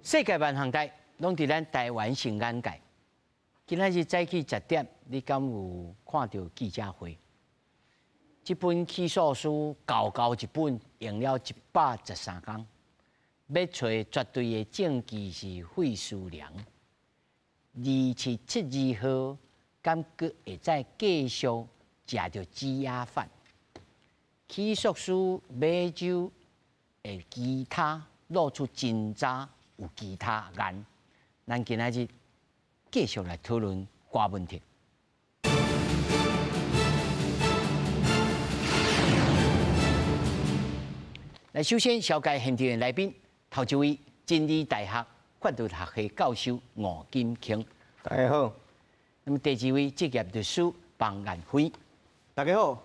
世界万行代拢伫咱台湾成眼界。今仔日早起10点，你敢有看到记者会？这本起诉书厚厚一本，用了113天，要找绝对的证据是费时良。27、7、2号，敢阁会再继续食着羁押犯？起诉书尾就会其他露出真查有其他案，咱今仔日继续来讨论瓜问题。来，首先紹介現場的來賓，頭一位真理大學法律學系教授吳金卿，大家好。那麼第二位職業律師彭延輝，大家好。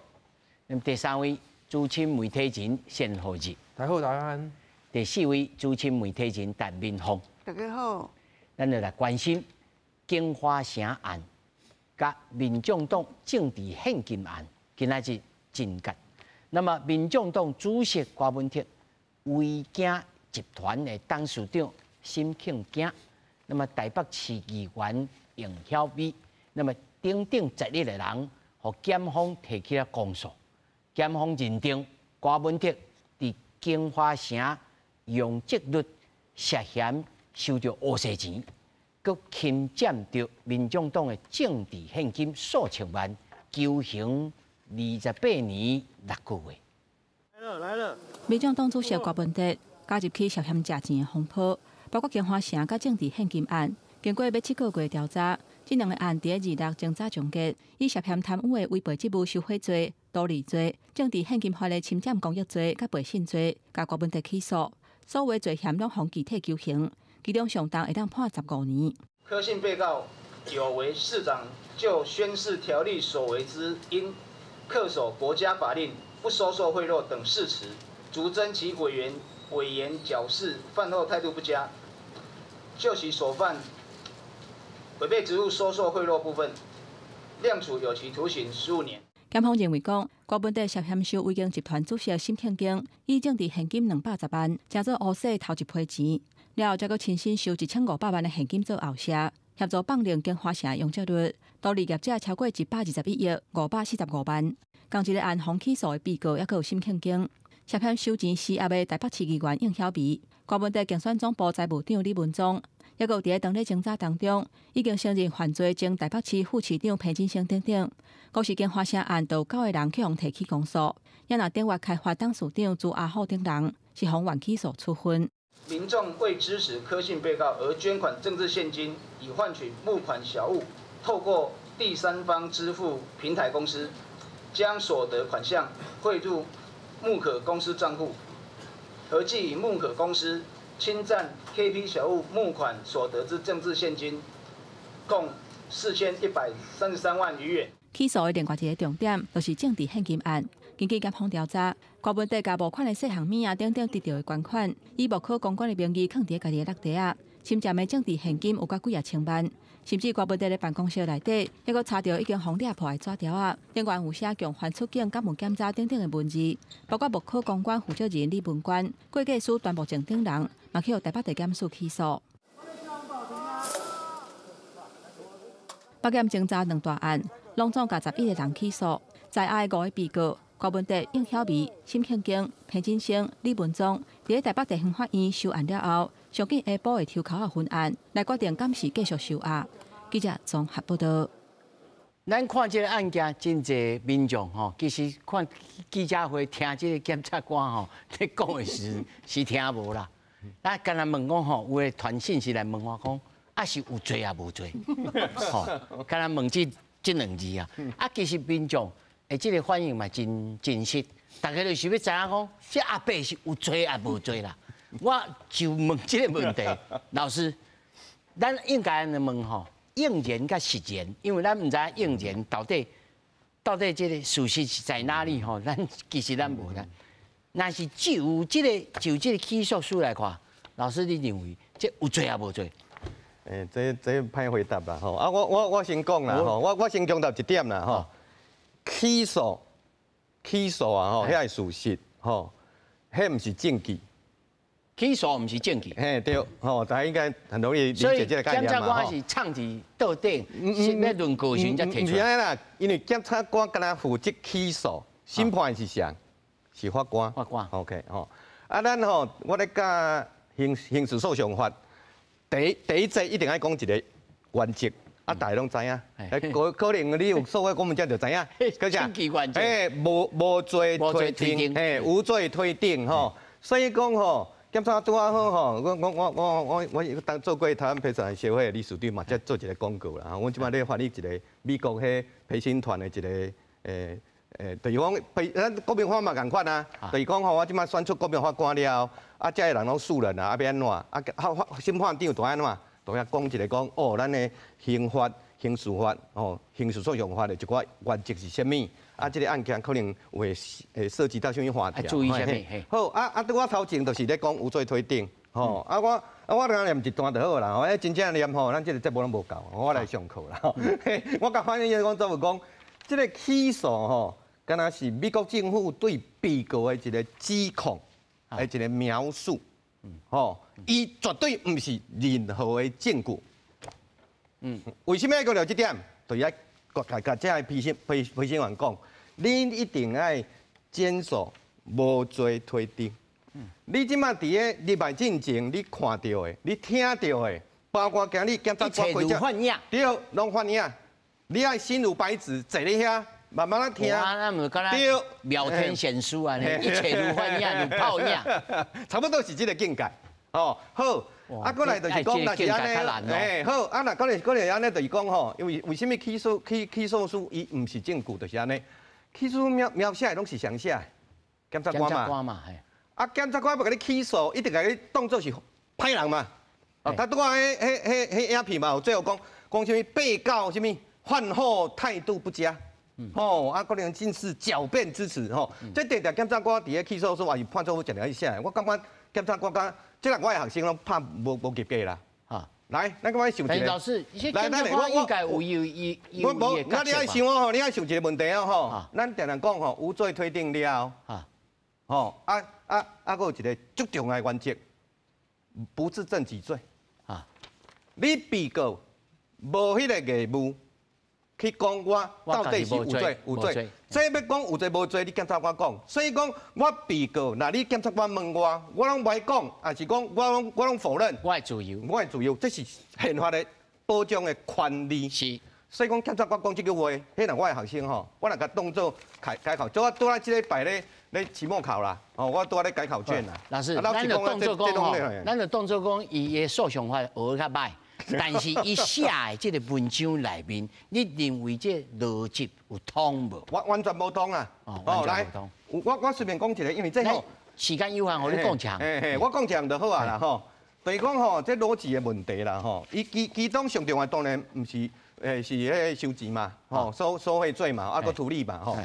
那麼第三位資深媒體人謝浩日，大家好，大家好。第四位資深媒體人陳明峰，大家好。咱就來關心金華城案，甲民眾黨政治獻金案，今仔日真結。那麼，民眾黨主席郭文鐵、維景集團的董事長沈慶景，那麼台北市議員楊曉美，那麼等等11個人，和檢方提起了公訴。檢方認定郭文鐵佇金華城用積率涉嫌收到烏西錢，佮侵佔到民眾黨的政治獻金數千萬，求刑28年6個月。來了。民眾黨主席郭文鐵加入去涉嫌食錢的風波，包括金華城甲政治獻金案，經過要7個月調查，這兩個案伫26偵查終結，以涉嫌貪污的違背職務受賄罪、盜釐罪、政治獻金法的侵佔公益罪甲背信罪，甲郭文鐵起訴，所有罪嫌兩項具體求刑，其中上重會當判15年。柯姓被告有為市長就宣示條例所為之應恪守國家法令、不收受賄賂等事實，逐增其委員矯飾，犯後態度不佳，就其所犯違背職務收受賄賂部分，量處有期徒刑15年。檢方認為講，郭文鐵涉嫌收維景集團主席沈慶景以政治現金210萬，誠做烏洗頭一批錢，然後再閣親身收1500萬的現金做後謝，協助綁定金華城用積率，盜釐業者超過121億545萬。同一個案方起訴的被告，抑閣有沈慶景涉嫌收錢施壓的台北市議員應曉美、郭文鐵競選總部財務長李文忠，抑閣佇當日偵查當中，已經承認犯罪，前台北市副市長裴金勝等等。嗰時金華城案有9個人去互提起公訴，也拿電話開發董事長朱阿浩等人是互原起訴處分。民眾為支持柯姓被告而捐款政治現金，以換取募款小物，透過第三方支付平台公司，將所得款項匯入募可公司賬戶，合計以募可公司侵佔 KP 小物募款所得之政治現金，共4133萬餘元。起訴的另外一個重點，就是政治獻金案。根據檢方調查，郭文鐵甲募款的細項物啊等等得到的捐款，以無可公款的名義囥佇家己的落地啊，侵佔的政治現金有甲幾啊千萬。甚至郭文鐵的辦公室內底，抑閣查到已經互掠破的紙條啊，另外有寫強還出境、甲務檢查等等的文字，包括無可公關負責人李文官、會計師段部正等人，嘛去予台北地檢署起訴。北檢偵查2大案，攏總甲11個人起訴，在案5個被告郭文鐵、應曉美、沈慶景、裴金勝、李文忠，佇台北地方法院收案了後，上緊下晡的抽口分案，來決定敢是繼續收押。記者綜合報道。咱看這個案件，真濟民眾吼，其實看記者會聽這個檢察官吼，咧講的是聽無啦。咱干那問講吼，有個傳訊息來問我講，啊是有罪啊無罪？吼，干那問這兩字啊。啊，其實民眾誒，這個反應嘛真實，大家就是要知影講，這阿伯是有罪啊無罪啦。我就問這個問題，老師，咱應該安尼問吼。應言甲實言，因為咱唔知應言到底這個事實是在哪裡吼？咱其實咱無啦。若是就這個起訴書來看，老師你認為這有罪啊無罪？這歹回答啦吼。啊，我先講啦吼，我先強調一點啦吼。起訴啊吼，迄係事實吼，迄唔是證據。起诉唔是证据。嘿对，吼，大家应该很容易理解这个概检察念嘛。官是唱伫桌顶，是要论个性才提出来。是安尼啦，因为检察官敢若负责起诉，审判是谁？是法官。法官 OK 吼，啊，咱吼，我咧教刑事诉讼法，第一节一定要讲一个原则。啊，大家拢知影，可能你有所谓公民证就知影，个证据原则，无罪推定，无罪推定吼。所以讲吼，检察拄啊好吼，我当做过台湾陪审协会的理事长嘛，才做一个广告啦。我即摆咧发你一个美国迄陪审团的一个就是讲咱国民法嘛共款啊，就是讲吼，我即摆选出国民法官了，啊，遮个人拢素人啊，要安怎？啊，审判长就安怎？都要讲一个讲哦，咱的刑法、刑事法、哦，刑事诉讼法的一寡原则是啥物？啊，这个案件可能会涉及到什么法条？注意啥物？好啊！对我头前就是咧讲无罪推定，吼啊我刚念一段就好啦。吼，真正念吼，咱这个节目拢无够，我来上课啦。我甲反映员讲做务讲，这个起诉吼，敢若是美国政府对被告的一个指控的一个描述。吼，伊绝对唔是任何的证据。为什么要讲到这点？就要甲这个陪审员讲，你一定要坚守无罪推定。你即马伫个立法进程，你看到的，你听到的，包括今日检察官规则，对，拢反映。你爱心如白纸，坐咧遐。慢慢来听，对，妙天显书啊，一切如幻影，如泡影，差不多是这个境界。哦，好，啊，过来就是讲，那是安尼，好，啊，那过来安尼就是讲吼，因为什么起诉书伊唔是证据，就是安尼，起诉描写的拢是详写，检察官嘛，啊，检察官要甲你起诉，一定甲你当作是歹人嘛。哦，他拄啊，迄影片嘛，有最后讲什么被告什么犯后态度不佳。吼，啊，可能尽是狡辩之词，吼，这点点检察官伫个起诉书也是判错误，一定要写。我感觉检察官讲，即个我的学生拢拍无及格啦。啊，来，咱我想一个。老师，来，我应该有那你爱想哦，你爱想一个问题哦，吼，咱定定讲吼，无罪推定了，吼，还有一个最重要的原则，不自证己罪。啊，你被告无迄个义务。去讲我到底是有罪无罪，这要讲有罪无罪，你检察官讲。所以讲我被告，那你检察官问我拢袂讲，还是讲我拢否认。我的自由，我的自由，这是宪法的保障的权利。是。所以讲检察官讲这句话，迄个我的学生吼，我来甲当做改考，做我拄啊，这礼拜咧期末考啦，哦，我拄啊咧改考卷啦。老师，咱的动作讲吼，咱的动作讲，伊的诉讼法学较歹。但是伊写的这个文章内面，你认为这逻辑有通无？完全无通啊！哦，来，我随便讲一个，因为这吼时间有限，我你讲一项。我讲一项就好啊啦吼。就是讲吼，这逻辑的问题啦吼。其中上重要当然唔是是迄收钱嘛，吼收贿罪嘛，啊个处理嘛吼。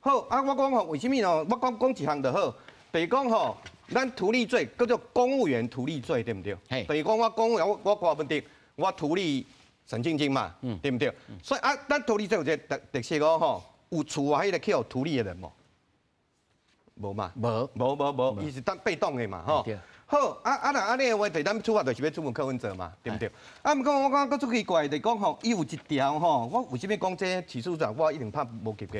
好啊，我讲吼，为什么呢？我讲一项就好，就是讲吼，咱图利罪叫做公务员图利罪，对不对？就是讲我公务员我挂问题。我图利沈庆金嘛，对不对？所以啊，咱图利这有一个特色哦，吼，有厝啊，迄个去互图利的人无？无嘛？无，伊是当被动的嘛，吼。好，那安尼的话，对咱处罚就是要处分柯文哲嘛，对不对？啊，毋过我讲佫出奇怪，就是讲吼，伊有一条吼，我为什么讲这起诉上我一定拍无及格？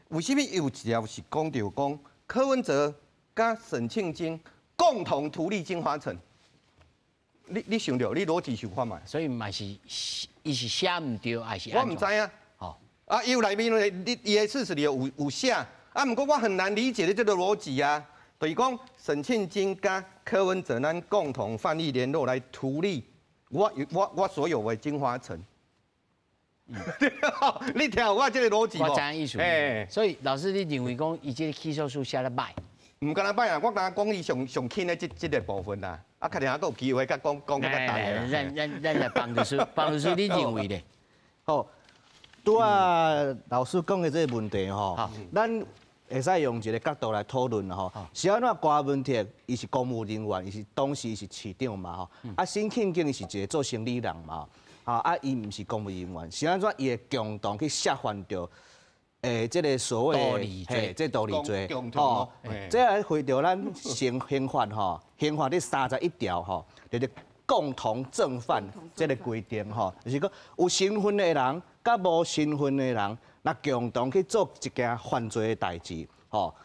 为什么有一条是讲到讲柯文哲甲沈庆金共同图利金华城？你想到，你逻辑想法嘛？所以嘛是，伊是写唔对，还是？我唔知啊。哦。啊，伊有内面伊的事实里有写，啊，不过我很难理解的这个逻辑啊。就是讲沈庆金跟柯文哲咱共同犯意联络来图利我所有的金华城。你听我这个逻辑我知意思。所以老师，你认为讲伊这个起诉书写得歹？唔敢若歹啊，我敢讲伊上轻的这个部分啦。啊，肯定还有机会甲讲较大个。咱来帮律师，帮律师你认为咧？好，拄啊老师讲的这个问题吼，咱会使用一个角度来讨论吼。是安怎郭文铁伊是公务人员，伊是当时是市长嘛吼。啊，沈庆金是一个做生意人嘛。啊，伊毋是公务人员，是安怎伊会共同去涉犯着这个所谓这道理罪，这来回到咱刑法吼，刑法第31条吼，就是共同正犯这个规定吼，就是讲有身份的人甲无身份的人，那共同去做一件犯罪的代志吼，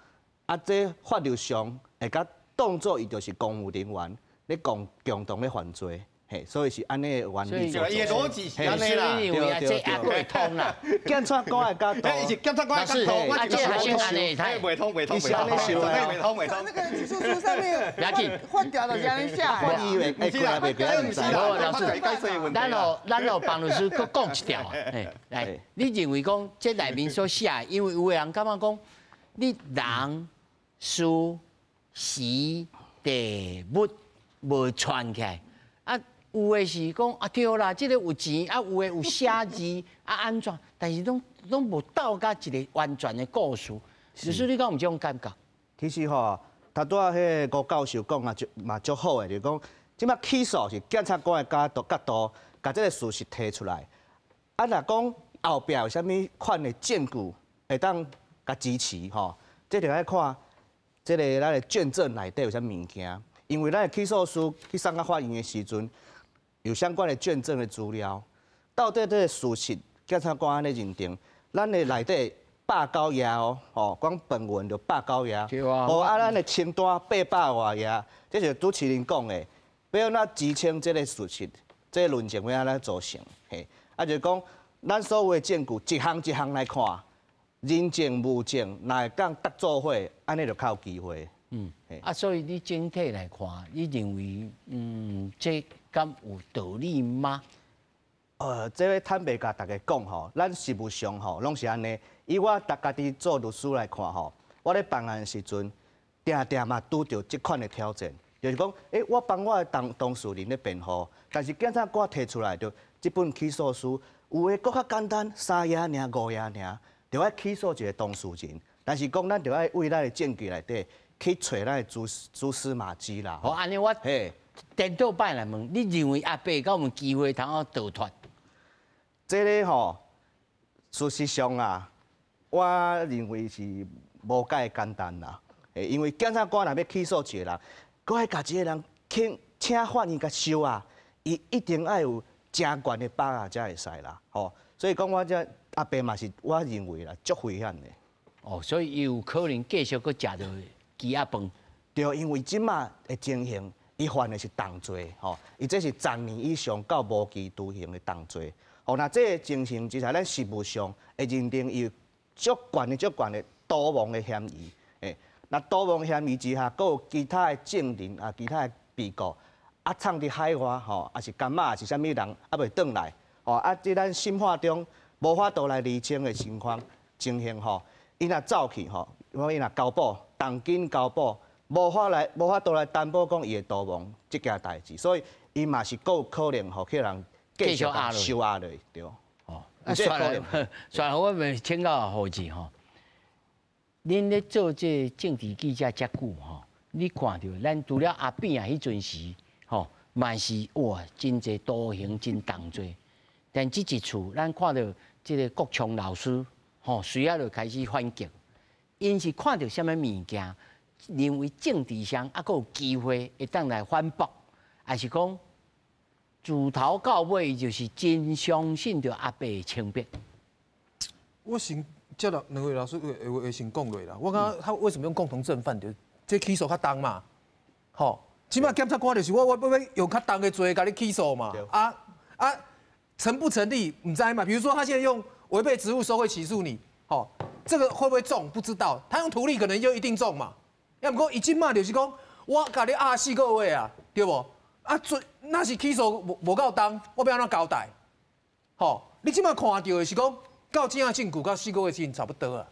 这法律上会甲当作伊就是公务人员，咧共同咧犯罪。所以是安尼的原理。所以伊逻辑是安尼啦，对，这也未通啦。检察官的角度，是检察官的角度，我这还先安尼，未通，伊是安尼想的，未通。那个起诉书上面换掉了，这样下。我以为过来袂过来，唔知啦。老师，咱老帮律师搁讲一条啊，来，你认为讲这内面所写，因为有的人感觉讲，你人、事、时、地、物无串起来，啊。有的是讲啊对啦，这个有钱啊，有的有写字啊安怎？但是拢无到甲一个完全的故事。就是你讲有这种感觉？其实吼，他拄啊迄个吴教授讲啊，嘛足好的，就是讲，即摆起诉是检察官的角度，把这个事实提出来。啊，若讲后壁有啥物款的证据会当甲支持吼，这就要看这个咱的卷证内底有啥物件，因为咱的起诉书去送到法院的时阵。有相关的卷证的资料，到底这个事实，检察官安尼认定，咱的内底190页哦，光本文就190页，咱的清单800多页，这就是主持人讲的，要安怎支撑这个事实，这个论证要安怎组成？嘿，就是讲，咱所有的证据一项一项来看，人证物证，若会讲搭做伙，安尼就较有机会。所以你整体来看，你认为这敢有道理吗？这位坦白甲大家讲吼，咱实务上吼，拢是安尼。以我家己做律师来看吼，我咧办案的时阵，定嘛拄着这款的挑战，就是讲，我帮我的当事人咧辩护，但是检察官提出来就这本起诉书，有的搁较简单，3页尔、5页尔，就要起诉一个当事人，但是讲咱就要为咱的证据内底。去找咱的蛛丝马迹啦。好，安尼我颠倒摆来问，你认为阿伯敢有机会通逃脱？这个吼，事实上啊，我认为是无介简单啦。因为检察官若要起诉一个人，搁要甲一个人请法院甲收啊，伊一定要有正悬的把握才会使啦。吼，所以讲我这阿伯嘛是我认为啦，足危险的。所以有可能继续搁食到。鸡鸭饭，对，因为即马的情形，伊犯的是重罪，吼，伊这是10年以上到无期徒刑的重罪，吼，那这个情形之下，咱实务上会认定伊有足悬的逃亡的嫌疑，那逃亡嫌疑之下，佫有其他的证人啊，其他的被告藏伫海外，吼，也是干嘛，也是啥物人未转来，吼，即咱审判中无法度来厘清的情形，吼，伊若走去，吼，伊若交保。当今交保，无法度来担保讲伊会逃亡这件代志，所以伊嘛是够可能吼，去人继续收押落，对。算了，我们请教何志吼，恁咧做这政治记者遮久吼，你看到咱除了阿扁啊迄阵时吼，嘛是哇真侪徒刑真重罪，但这一次咱看到这个国强老师吼，随后就开始反击。因是看到什么物件，认为政治上还佫有机会会当来反驳，还是讲自头到尾就是真相信着阿伯的清白？我先接了两位老师话先讲落啦。我感觉他为什么用共同正犯？就这起诉较重嘛，吼，起码检察官就是我要用较重的罪甲你起诉嘛。成不成立唔知嘛？比如说他现在用违背职务受贿起诉你，吼。这个会不会中？不知道。他用图利可能就一定中嘛。要不过伊即马就是讲，我甲你压4个月啊，对不？那是起诉无够重，我要安怎交代？吼，你即马看到的是讲，到这样证据到4个月前差不多啊。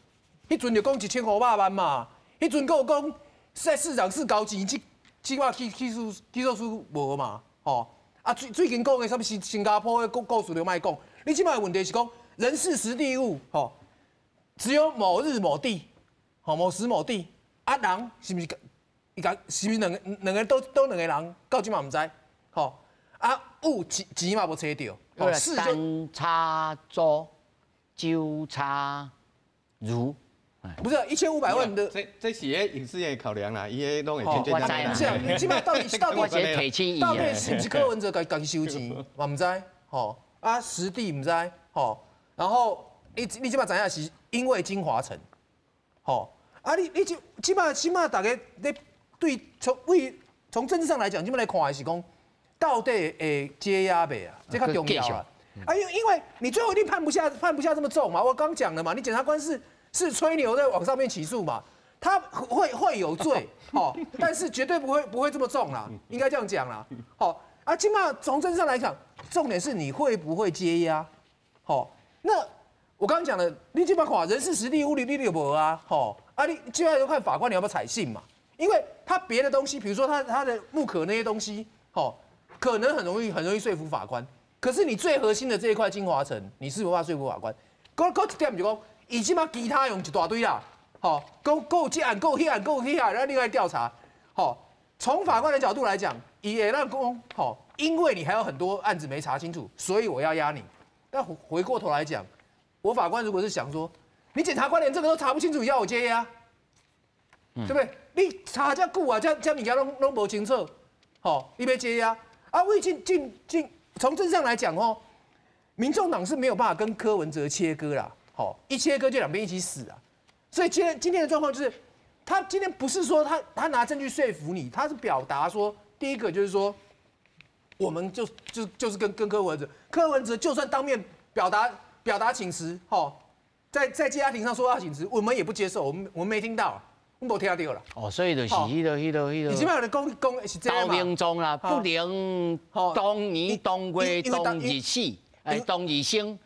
迄阵就讲1500万嘛，迄阵佫有讲在市长室交钱，即马起诉书无嘛，吼。最近讲的什么新加坡的故事就莫讲。你即马问题是讲人事实地物，吼。只有某日某地，某时某地，人是不是？是不是两个都两个人？到今嘛唔知，物钱嘛无找到，单差租，酒差如。不是1500万的，这是迄影视业考量啦，伊迄拢会全我知啦。不是啊，你起码到底我先提醒伊到底是不是柯文哲家己收钱，我唔知，吼啊实地唔知，吼，然后你起码知影是因为金华城，吼啊你起码大家咧对从政治上来讲，起码来看的是讲到底会接压袂啊，这较重要啊。啊因为你最后一定判不下这么重嘛，我刚讲了嘛，你检察官是吹牛在往上面起诉嘛，他会有罪，哦，但是绝对不会这么重啦，应该这样讲啦，好啊，起码从政治上来讲，重点是你会不会接压，好，那我刚刚讲的，你基本上人事实力、物理力有无啊，好啊，你基本上就看法官你要不要采信嘛，因为他别的东西，比如说他的木可那些东西，好，可能很容易说服法官，可是你最核心的这一块金华城，你是无法说服法官，搁一点就讲。伊即马其他用一大堆啦，吼，够这案，够迄案，够迄案，然后另外调查，吼。从法官的角度来讲，也让公，吼，因为你还有很多案子没查清楚，所以我要压你。那回过头来讲，我法官如果是想说，你检察官连这个都查不清楚，要我接压，对不对？你查这久啊，这物件拢无清楚，吼，你要接压啊？为从政治上来讲哦，民众党是没有办法跟柯文哲切割啦。好，一切割就两边一起死啊！所以今天的状况就是，他今天不是说他拿证据说服你，他是表达说，第一个就是说，我们就是跟柯文哲就算当面表达请辞，哈，在家庭上说要请辞，我们也不接受，我们没听到，我们没听到了。哦，所以就是迄个。你基本上的公是这样嘛？投名状啦，不能当年当月当日死，当日生。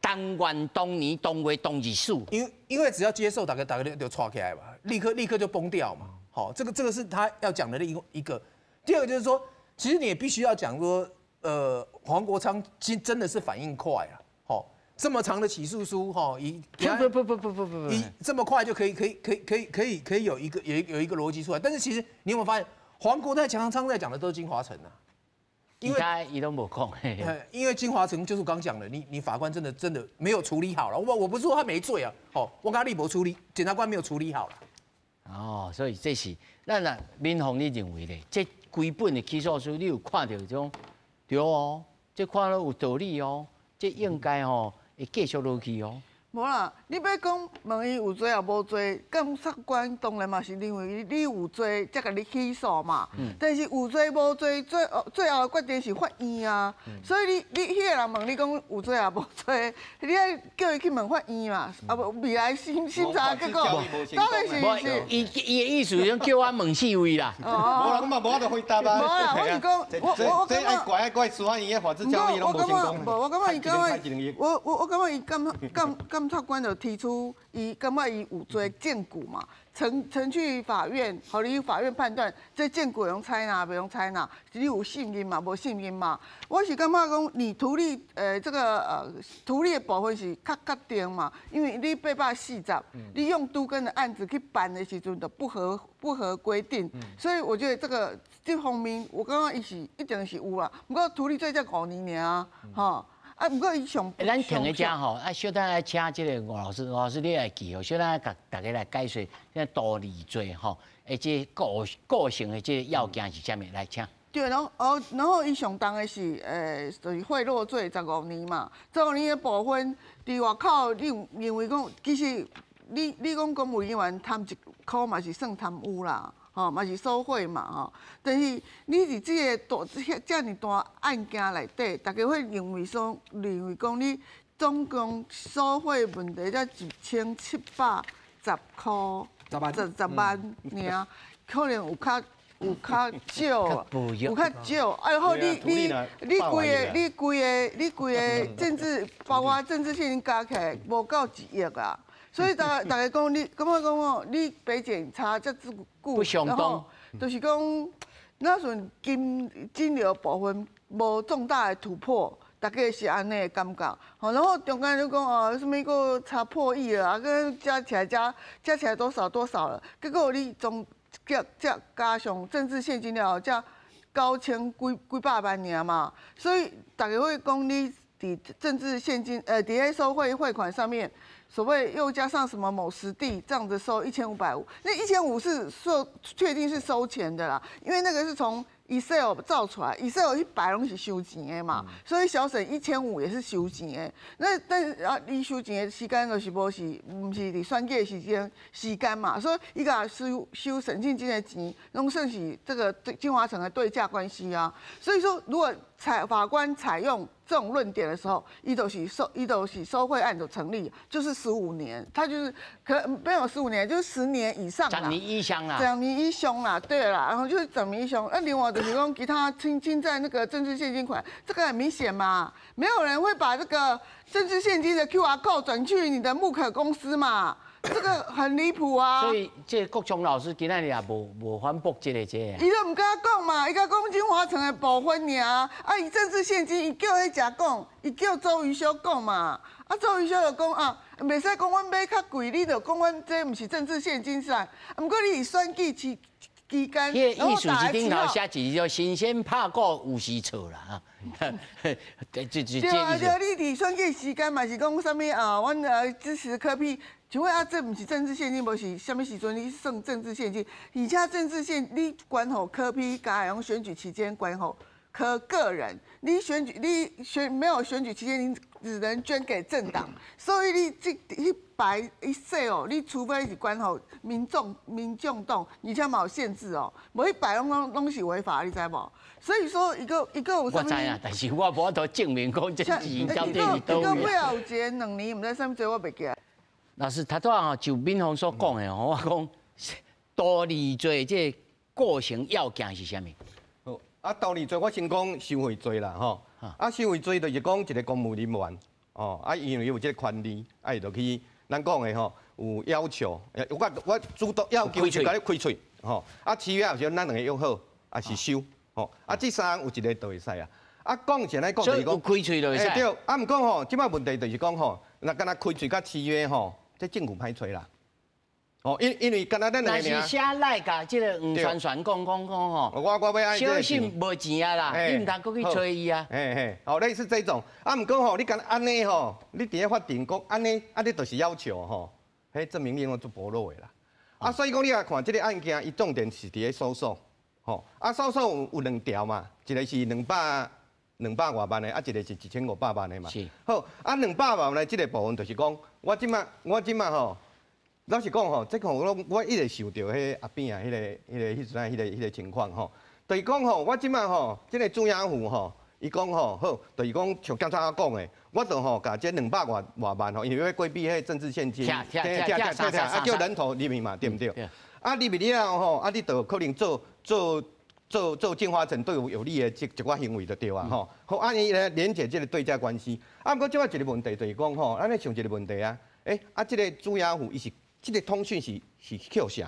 当元当年当月当日死，因为只要接受，大家就吵起来嘛，立刻就崩掉嘛。好，这个是他要讲的一个。第二个就是说，其实你也必须要讲说，黄国昌真的是反应快啊。好，这么长的起诉书，哈，以这么快就可以有一个逻辑出来。但是其实你有没有发现，黄国昌在讲的都是金华城啊。因为伊都无空，因为金华城就是我刚讲的，你法官真的没有处理好了。我不是说他没罪啊，哦，我跟他立博处理，检察官没有处理好了。哦，所以这是那民宏你认为咧，这规本的起诉书你有看到这种对哦，这看了有道理哦，这应该吼会继续落去哦。无啦，你要讲问伊有罪也无罪，检察官当然嘛是认为你有罪，才甲你起诉嘛。但是有罪无罪，最后的决定是法院啊。所以你迄个人问你讲有罪也无罪，你爱叫伊去问法院嘛。啊无未来审查结果，到底是？伊的意思是叫我问4位啦。无啦，我嘛无法度回答啊。无啦，我是讲，这爱怪司法院的法制教育拢无成功。我感觉伊讲我感觉伊检察官就提出，伊感觉伊有罪证据嘛，呈去法院，互你法院判断这证据用采纳，袂用采纳，你有信任嘛，无信任嘛。我是感觉讲，你图利这个图利的部分是较定嘛，因为你840，你用都更的案子去办的时阵就不合规定，所以我觉得这方面，我感觉伊是一定是有啦。不过图利罪才5年尔，吼。啊，不过伊上，咱停在遮吼，啊，小等来请这个吴老师你来记哦，小等甲大家来解说，现道理罪吼，这个性的这要件是啥物？来请。对，然后伊上重的是就是贿赂罪15年嘛，15年的部分伫外口，你认为讲，其实你讲公务员贪1箍嘛是算贪污啦。吼，嘛是收贿嘛，吼。但是你伫这个遮尔大案件内底，大家会认为讲你总共收贿问题才1710箍，10万尔，可能有较少，有较少。哎，好，你规个政治，包括政治现金加起来无够1亿啊。所以大家讲，你感觉讲哦，你北检查这久，然后就是讲那阵金流部分无重大的突破，大家是安尼的感觉。好，然后中间就讲哦，什么个查破亿了，跟加起来多少了，结果你总加上政治现金了，才9000几百万尔嘛，所以大家会讲你伫政治现金伫咧收贿汇款上面。所谓又加上什么某实地这样子收1550，那1500是确定是收钱的啦，因为那个是从 Excel 造出来 ，Excel 100拢是收钱的嘛，所以小省1500也是收钱的。那但是啊，你收钱的时间就是不是你选举的时间嘛，所以伊甲收审计金的钱，拢算是这个金华城的对价关系啊。所以说，如果法官采用这种论点的时候，伊都是收贿案就成立，就是15年，他就是没有15年，就是10年以上啦。10年以上啦。10年以上啦，对啦，然后就是10年以上。那另外就是讲其他侵占那个政治现金款，这个很明显嘛，没有人会把这个政治现金的 QR code 转去你的木可公司嘛。这个很离谱啊！所以这国强老师今仔日也无反驳这个。伊都唔敢讲嘛，伊甲讲金华城的部分尔，啊，伊政治现金，伊叫迄只讲，伊叫周瑜修讲嘛，啊，周瑜修就讲啊，袂使讲阮买较贵，你就讲阮这毋是政治现金噻，毋过你是选举期间，迄个意思是顶头写字叫新鲜拍鼓有时错啦，对啊，对，你伫选举时间嘛是讲啥物啊？阮支持柯 P。请问啊，这不是政治现金，不是什么时阵你算政治现金？而且政治现你管好柯 P， 加用选举期间管好柯个人，你没有选举期间，你只能捐给政党，所以你100岁哦，你除非是管好民众党，而且嘛有限制哦，无100拢是违法，你知无？所以说一个有什么？我知啊，但是我无法度证明讲这是因交电是倒位。一个尾后有一个2年，唔知啥物做，我袂记来。老师，他τώρα吼就敏宏所讲的吼，我讲多利罪这构成要件是啥物？好，啊，多利罪我先讲收贿罪啦，吼，啊，收贿罪就是讲一个公务人员，哦，啊，因为有这个权利，啊，伊就去咱讲的吼，有要求，我主动要求就甲你开喙，吼，啊，契约有时咱两个约好，啊是收，吼，啊，这3项有一个就会使啊，啊，讲先来讲就是讲开喙就会使。对，啊，毋过吼，即摆问题就是讲吼，那敢若开喙甲契约吼。这政府歹找啦，哦，因为敢若咱两个但是写来甲即个黄传传讲吼，我要爱小心无钱啊啦，你唔通搁去找伊啊。哦，类似这种，啊，毋过吼，你敢安尼吼，你伫咧法庭讲安尼，啊，你就是要求吼，迄证明力我做薄弱的啦。啊，所以讲你来看这个案件，伊重点是伫咧搜索，吼，啊，搜索有2条嘛，一个是200外万的，啊，一个是1500万的嘛。是。好，啊，200万的这个部分就是讲，我即马吼，老实讲吼，这个我一直受到迄阿扁啊，迄个情况吼，就是讲吼，我即马吼，这个朱亚虎吼，伊讲吼，好，就是讲像刚才我讲的，我就吼甲这200外万吼，因为要规避迄政治现金，啊叫人头入面嘛，对不对？啊，入面了吼，啊，你就可能做金华城对有利的一寡行为就对啊，吼，好，安尼来连接这个对价关系。啊，不过即摆一个问题就是讲吼，咱咧想一个问题啊，这个朱亚虎伊是这个通讯是扣谁？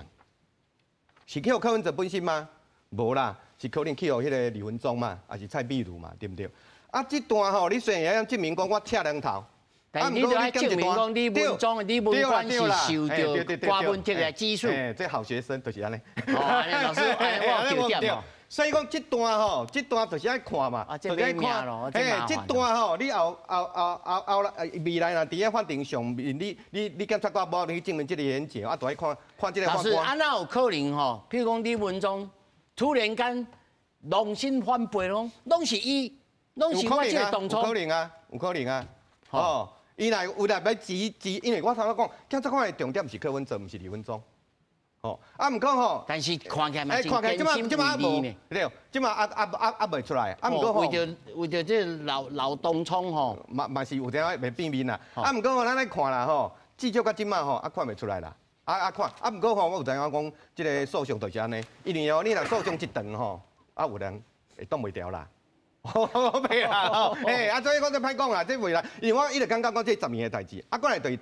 是扣柯文哲本身吗？无啦，是可能扣迄个李文忠嘛，还是蔡壁如嘛，对不对？啊，这段吼，你虽然会证明讲我车两头。但你就要证明讲李文忠、李文官是受到瓜分特的指数。这好学生就是安尼。哦，老师，我有点哦。所以讲这段吼，这段就是爱看嘛，就是爱看。这段吼，你后未来若伫咧法庭上面，你检察官无去证明这个言解，啊，就爱看这个法官。老师，安那有可能吼？譬如讲李文忠突然间龙心翻背拢是伊，拢是我这个动作。有可能啊，有可能啊。哦。伊来有来要指，因为我头先讲，检察官的重点是柯文哲，毋是李文忠。哦，啊，毋过吼，但是看起来嘛，即马无，对，即马未出来。啊，毋过吼，为着这老东冲吼，嘛是有点袂变面啦。啊，毋过吼，咱来看啦吼，至少到即马吼，看袂出来啦。看，啊，毋过吼，我有知影讲，即个诉讼就是安尼，因为哦，你若诉讼一长吼，啊，有人会挡袂牢啦。袂啦，所以讲这歹讲啦，这袂啦，因为我一直感觉讲这10年的代志，啊，过来对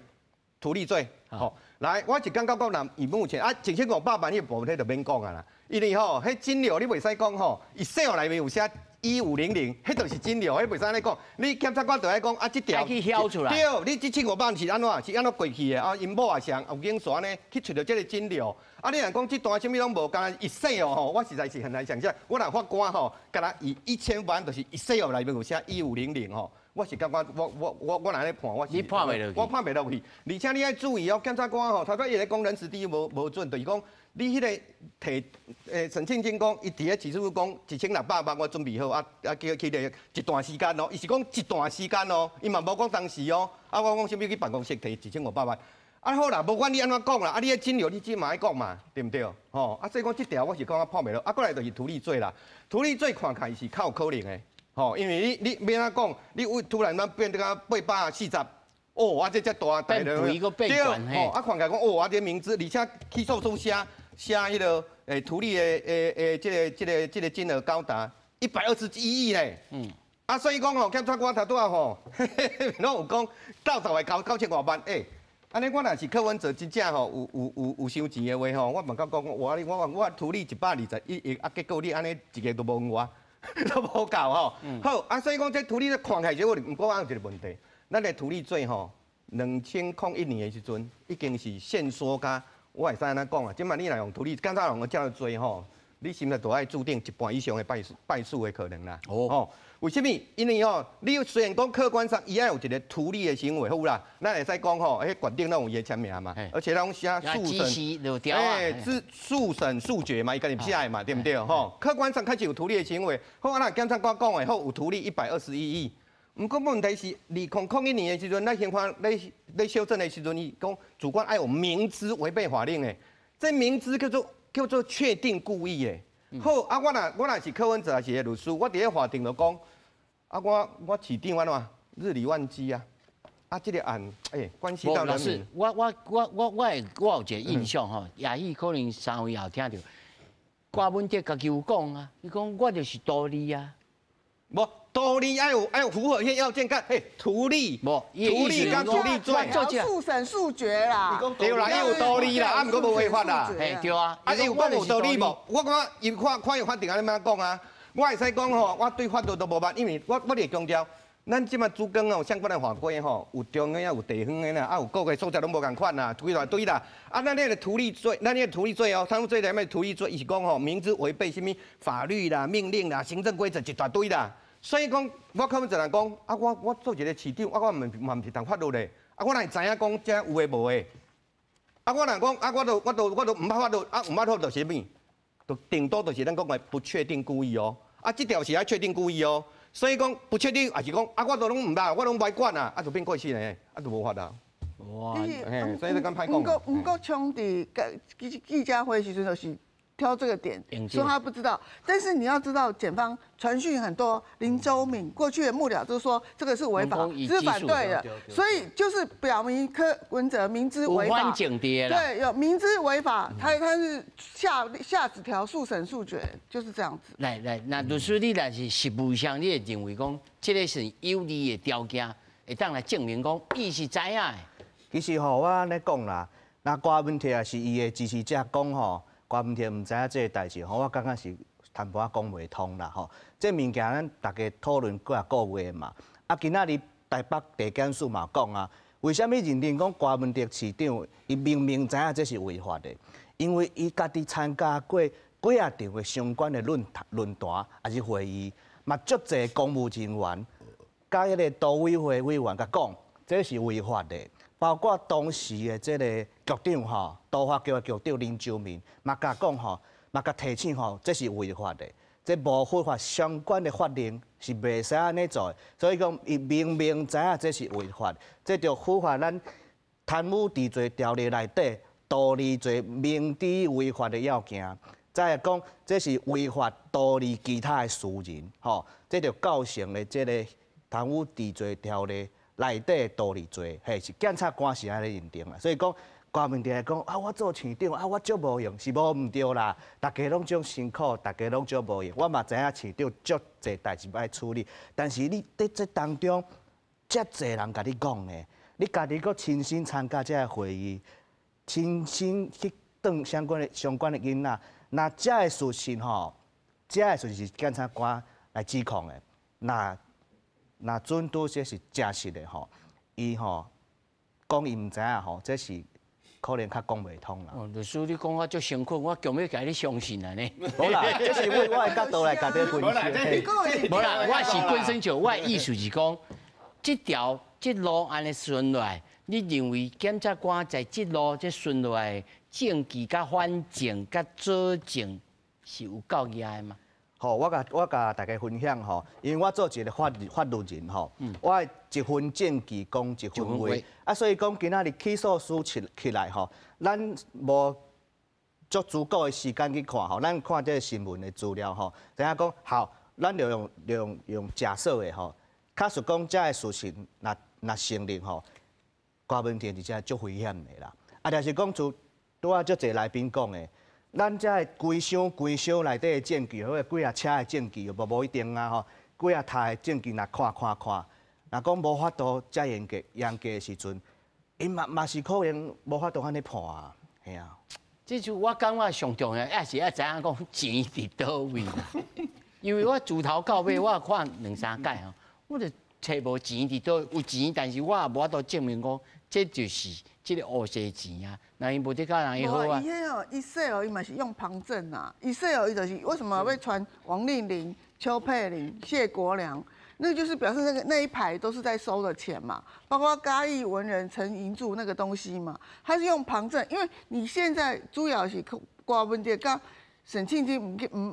图利罪，吼，来，我是感觉讲嗱，以目前啊，7500万迄部分迄就免讲啊啦，因为吼，迄金流你袂使讲吼，Excel 内面有写1500，迄就是金流，迄袂使安尼讲，你检察官就爱讲啊，这条去挑出来，对，你这7500万是安怎过去的啊？因某也上有经说呢，去找到这个金流。啊！你若讲这段什么拢无，干那Excel吼，我实在是很难想象。我若法官吼，干那以1000万就是Excel内面有写1500吼，我是感觉我来咧判，我是你判袂落去，我判袂落去。而且你爱注意哦，检察官吼，头摆伊咧讲人事第一无准，就是讲你迄个提陈庆金讲，伊伫咧起诉讲1600万我准备好，叫去咧一段时间哦，伊是讲一段时间哦，伊嘛无讲当时哦，我讲啥物去办公室提1500万。好啦，无管你安怎讲啦，你的金流你即嘛爱讲嘛，对毋对？所以讲即条我是讲判袂落。过来就是图利罪啦，图利罪看起来是较有可能的，因为你免安讲，你突然间变得个840，这大变肥个变悬嘿，看起来讲这名字，而且起诉书写迄个图利的这个金额高达121亿嘞。所以讲检察官头拄啊拢有讲到头来9千多万安尼我若是柯文哲真正有伤钱的话我问甲讲我图利121亿结果你安尼一个都无问我，都无够好所以讲这图利看起来我毋过有一个问题，咱的图利罪2001年的时阵已经是限缩甲我会使安怎讲啊？即摆你若用图利，检察用个遮多你是毋是都爱注定一半以上的败诉的可能啦？为什么？因为你虽然讲客观上伊爱有一个图利的行为，好啦，咱会使讲迄决定拢有伊的签名嘛，而且拢写速审速决嘛，伊家己写的嘛，对不对？客观上确实有图利的行为，好，那检察官讲的好有图利121亿。毋过问题是2001年的时阵，咱刑法咧修正的时阵，伊讲主观爱有明知违背法令的，这明知叫做确定故意的。好我若是柯文哲，也是律师，我伫咧法庭就讲。我市长安怎日理万机啊！这个案关系到人民。我有一个印象也许可能3位后听到，郭文哲家己有讲啊，伊讲我就是图利啊，无图利要有符合些要件，看图利，图利跟图利罪，速审速决啦，对啦，有图利啦，毋过无违法啦，对啊，有讲有道理无？我讲伊看有法庭安尼讲啊。我会使讲我对法律都无捌，因为我咧强调，咱即马主管相关的法规有中央有地方的啦，有各个所在拢无共款啦，推来堆啦。咱那个图利罪，贪污罪里面图利罪，伊是讲明知违背什么法律啦、命令啦、行政规则一大堆啦。所以讲，我可能只能讲我做一个市长，我嘛毋是读法律的，我哪会知影讲这有诶无诶？我若讲我都毋捌法律，毋捌法律就是啥物？就顶多就是咱讲的不确定故意这条是爱确定故意所以讲不确定也是讲我都拢唔捌，我拢不爱管就变过去呢，就无法啦。哇，所以你敢歹讲。毋过冲伫记者会时阵就是挑这个点，说他不知道。但是你要知道，检方传讯很多，林周敏过去的幕僚就说这个是违法，是反对的，所以就是表明柯文哲明知违法，对，有明知违法，他是下指条速审速决，就是这样子。来，那律师你若是实务上，你会认为讲，这个是有利的条件，会当来证明讲伊是知影的。其实我安尼讲啦，那郭文哲也是伊的支持者讲郭文哲唔知影这个代志，我感觉是淡薄仔讲袂通啦这物件咱大家讨论过个月嘛。今仔日台北地检署嘛讲啊，为什么认定讲郭文哲市长伊明明知影这是违法的？因为伊家己参加过几啊场的相关的论坛还是会议，嘛足侪公务人员甲迄个都委会委员甲讲，这是违法的。包括当时的这个局长都发局的局长林周明，嘛甲讲嘛甲提醒这是违法的，这无符合相关的法令是袂使安尼做的。所以讲，伊明明知影这是违法，这就符合咱贪污治罪条例内底图利罪明知违法的要件。再讲，这是违法图利其他的私人，这就构成了这个贪污治罪条例内底图利罪，是检察官是安尼认定啦。所以讲，郭文哲讲我做市长我足无用，是无毋对啦。大家拢种辛苦，大家拢足无用。我嘛知影市长足侪代志要处理，但是你伫这当中，遮侪人甲你讲呢，你家己阁亲身参加这个会议，亲身去当相关的囡仔，那遮个事情遮个事情是检察官来指控的，那准拄这是真实的伊讲伊毋知影这是可能较讲袂通啦。律师，你讲我足辛苦，我强要甲你相信啊呢？无啦，这是我的角度来甲你分析。无啦，我是本身就我的意思是讲，这路安尼顺来，你认为检察官在这路这顺来证据甲反证甲佐证是有够严的吗？吼，我甲大家分享吼，因为我做一个法律人吼，我一分证据讲一分话，啊，所以讲今仔日起诉书起来吼，咱无足足够的时间去看吼，咱看这个新闻的资料吼，等下讲好，咱就用假设的吼，假设讲这个事情若成立吼，高文田是真足危险的啦，啊，但是讲拄啊足侪来宾讲的。咱遮个规箱内底的证据，或者几啊车的证据，无一定啊吼。几啊台的证据，若看，若讲无法度遮严格的时阵，因嘛是可能无法度安尼判啊，嘿啊。这就我感觉上重要，也是要知影讲钱伫倒位啦。因为我自头到尾，我看2、3届吼，我就找无钱伫倒，有钱，但是我也无法度证明讲这就是这个乌色钱啊。那伊无得甲人伊好啊。伊说哦，伊嘛是用旁证啊。伊说哦，伊就是为什么要传王令麟、邱佩玲、谢国良，那就是表示那一排都是在收的钱嘛，包括嘉义文人陈银柱那个东西嘛，他是用旁证，因为你现在主要是瓜文杰甲沈庆基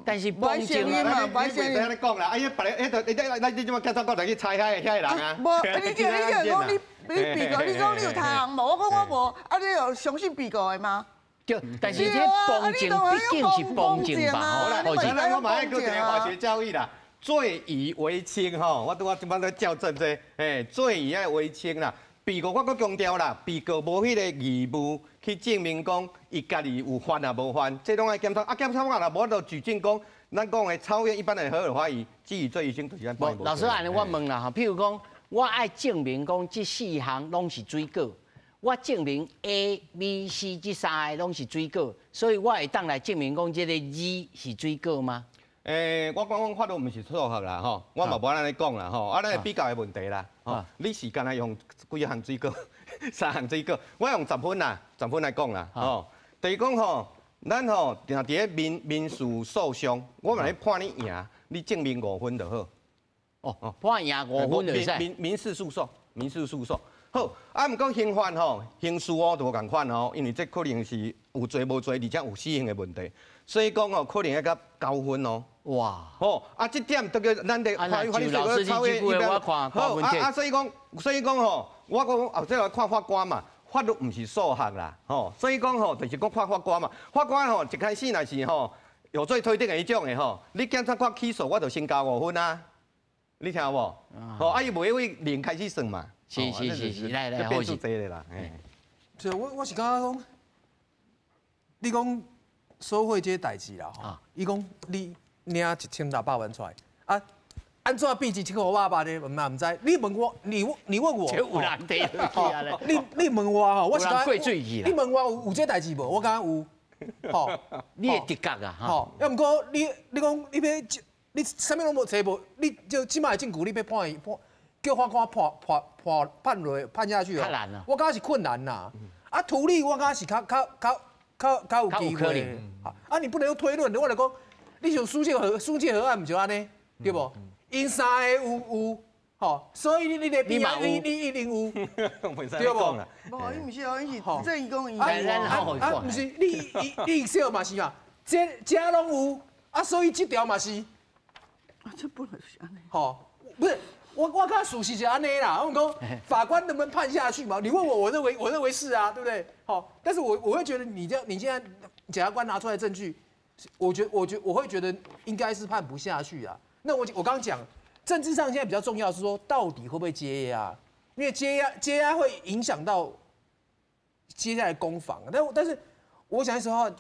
但是帮证嘛，不先你讲啦，哎呀，别个，咱你怎么检察官来去猜遐个人啊？无，你讲你被告，你讲你有他人无？我讲我无，啊，你有相信被告的吗？对，但是这帮证毕竟是帮证吧，好啦，我马上搁一个化学教育啦。罪以为轻吼，我即摆在校正这，罪以爱为轻啦。被告我搁强调啦，被告无迄个义务去证明讲伊家己有犯啊无犯，这拢爱检察啊，检察官若无得举证讲，咱讲的超越一般的合理怀疑，基于罪已经就是咱判无。老师安尼我问啦吼，譬如讲，我爱证明讲这4项拢是水果，我证明 A、B、C 这3个拢是水果，所以我会当来证明讲这个2是水果吗？我讲法律毋是数学啦吼，我嘛无安尼讲啦吼，啊，咱比较的问题啦，吼，你是干那用几项水果，3项水果，我用10分啦，10分来讲啦，吼，第一讲吼，咱吼定伫咧民事诉讼，我嘛咧判你赢，你证明5分就好。哦，判赢5分就使。民事诉讼，好，啊，毋过刑法吼，刑事哦就无共款吼，因为这可能是有罪无罪，而且有死刑的问题，所以讲吼，可能要甲9分哦。哇！哦，啊，这点都叫咱的法律老师你这句我看好啊，所以讲吼，我讲后再来看法官嘛，法律毋是数学啦，吼，所以讲吼，就是讲看法官嘛，法官吼一开始若是吼有罪推定的迄种的吼，你检察官起诉我就先加5分啊，你听有无？吼，啊，伊袂为0开始算嘛，是，来，变数多啦，就我是感觉讲，你讲收贿这代志啦，吼，伊讲你。领1600万出来啊？安怎变1500呢？嘛唔知。你问我，你问我，有人地啊！你问我吼，我是讲贵罪去啦。你问我有这代志无？我讲有。吼，你会直觉啊？吼，要毋过你讲你要你啥物拢无找无，你就即摆证据你要判叫法官判下去哦。太难了。我感觉是困难啦。啊，处理我感觉是较有机会。啊，你不能用推论的，我来讲。你像苏建和案唔就安尼，对不？因3个有，吼，所以你的边啊，你一定有，对不？无，伊唔是哦，伊是正义公义。唔是你说嘛是嘛？这拢有，啊，所以这条嘛是。啊，这不能是安尼。吼，不是，我看属实是安尼啦。我讲法官能不能判下去嘛？你问我，我认为是啊，对不对？好，但是我会觉得你现在检察官拿出来的证据。我会觉得应该是判不下去啊。那我刚刚讲，政治上现在比较重要是说，到底会不会接押？因为接押会影响到接下来攻防。但是我想的时候，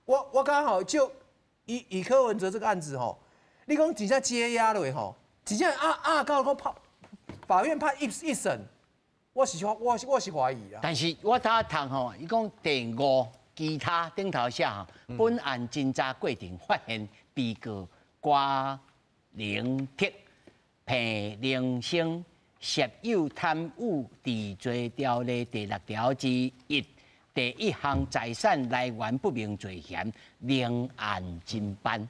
我刚好就以柯文哲这个案子吼，你讲底下接押了吼，底下告讲法院判一审，我是怀疑啊。但是我睇读吼，伊讲第5。其他顶头写吼，本案侦查过程发现被告瓜凌铁、彭凌生涉有贪污治罪条例第6条之1第1项财产来源不明罪嫌，另案侦办。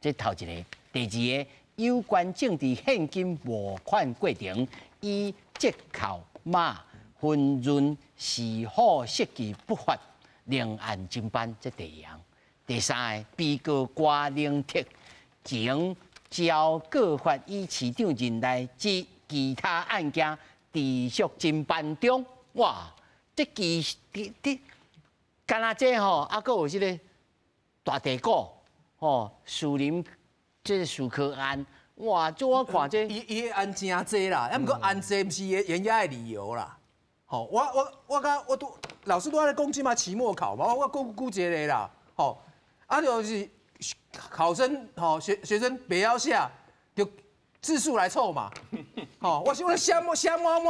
这头一个，第2个。有关政治现金募款过程，以折扣马分润是否涉及不法，另案侦办这第二项。第三个，被告郭玲剔经交各法院市长任内及其他案件持续侦办中。哇，这干那这吼，啊，搁有这个大地股吼，树林这树科案，哇，这我看这伊案真济啦，啊，毋过案济毋是严压的理由啦。吼，我都老师都在讲即嘛期末考嘛，我估一个啦，吼，啊就是考生吼学生不要下就字数来凑嘛，吼，我瞎摸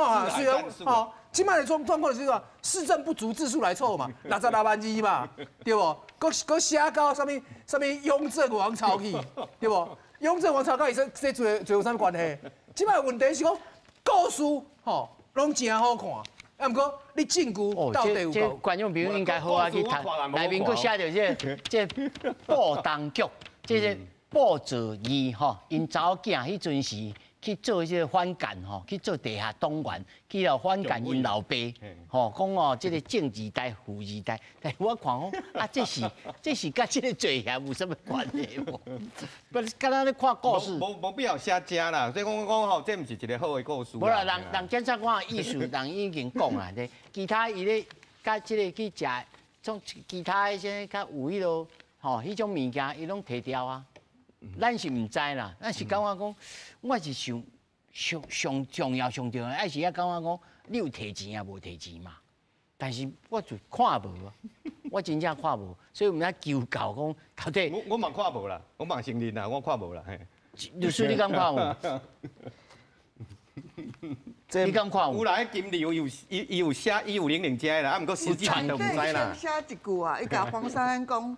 啊，虽然吼。即摆的状况就是说，市政不足，字数来凑嘛，66万字嘛，对不？搁写到什么雍正王朝去，对不？雍正王朝甲伊这做有啥关系？即摆问题是讲故事吼，拢真好看，啊，毋过你证据到底有够？观众朋友应该好啊去读，内面佫写着这报当局，这是报纸义吼，因查某囝迄阵时。去做一些反干吼，去做地下党员，去了反干因老爸，吼讲哦，这个政治代、富二代，但我看讲啊，这是甲这个罪嫌有什么关系无？不是，敢若咧看故事。无必要写假啦，所以讲吼，这毋是一个好的故事。无啦，人检察官的意思，人已经讲啊，咧，其他伊咧甲这个去食，种其他迄些较有迄落吼，迄种物件伊拢摕掉啊。咱是毋知啦，咱是感觉讲，我是上重要上重要，还是感觉讲，你有摕钱啊，无摕钱嘛？但是我就看无，我真正看无，所以我们要求告讲，到底我嘛看无啦，我嘛承认啦，我看无啦，嘿。律师你敢看无？你敢看有？有啦，金流伊有写，伊有零加啦，啊，毋过实际上就毋知啦。写一句啊，伊甲黄珊珊讲。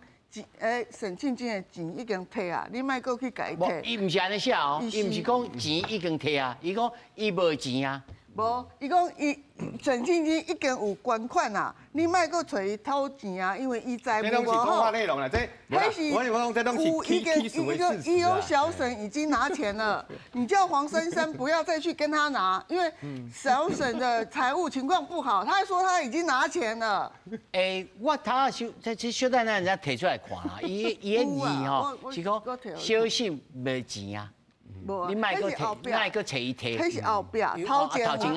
沈庆金的钱已经摕啊，你莫搁去改摕。伊毋是安尼写哦，伊毋是讲钱已经摕啊，伊讲伊无钱啊。无，伊讲沈庆金已经有捐款啊，你莫搁找伊偷钱啊，因为伊财务无好。内容啦，这我讲这东西伊有小沈已经拿钱了，你叫黄珊珊不要再去跟他拿，因为小沈的财务情况不好，他还说他已经拿钱了。我头这小等咱人家摕出来看啊，伊的字吼是讲小心无钱啊。你莫搁找伊摕，迄是后壁头前一句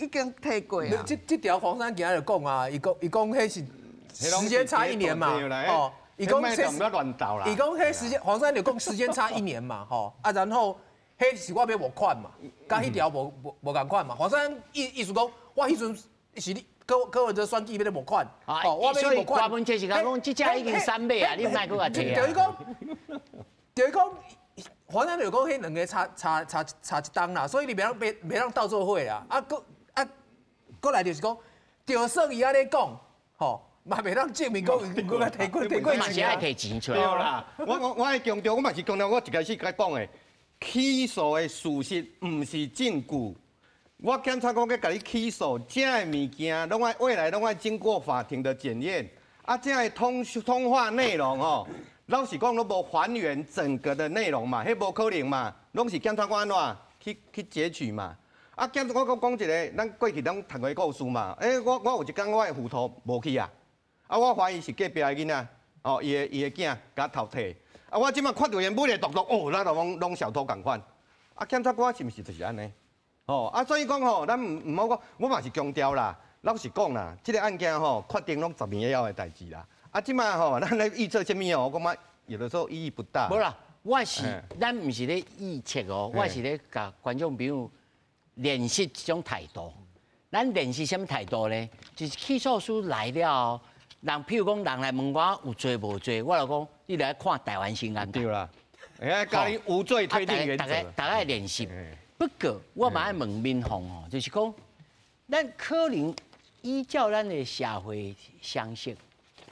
已经摕过啊。这条黄珊今日就讲啊，伊讲迄是时间差1年嘛，哦，伊讲迄时间黄珊就讲时间差1年嘛，吼啊，然后迄是我要募款嘛，甲迄条无共款嘛，黄珊意思讲我迄阵是你。各位的选举要咧募款，哦，我要募款。问题是讲，这只已经3倍啊，你莫搁甲摕啊。就是讲，黄珊就讲，迄两个差一档啦，所以你别让倒做伙啦。过来就是讲，就算伊安尼讲，吼，嘛袂当证明讲伊来提过嘛是爱摕钱出来。对啦，我爱强调，我嘛是强调，我一开始甲讲的，起诉的事实毋是证据。我检察官要甲你起诉，这个物件未来拢爱经过法庭的检验。啊，这个通话内容吼，老实讲，拢无还原整个的内容嘛，迄无可能嘛，拢是检察官去截取嘛。啊，我讲一个，咱过去咱读过故事嘛。我有一天我的斧头无去啊，我怀疑是隔壁的囡仔，哦，伊的囝甲偷摕。啊，我即摆看到因每个动作，哦，咱就拢小偷共款。啊，检察官是毋是就是安尼？哦，啊，所以讲吼，咱唔好讲，我嘛是强调啦。老实讲啦，这个案件吼，确定拢10年以后的代志啦。啊，即摆吼，咱来预测什么哦？我感觉有的时候意义不大。无啦，咱唔是咧预测哦，我是咧甲观众朋友练习这种态度。咱练习什么态度咧？就是起诉书来了，譬如讲人来问我有罪无罪，我就讲你来看台湾新案件。对啦，教你无罪推定原则。大家练习。不过我嘛爱问民众哦，就是讲，咱可能依照咱的社会常识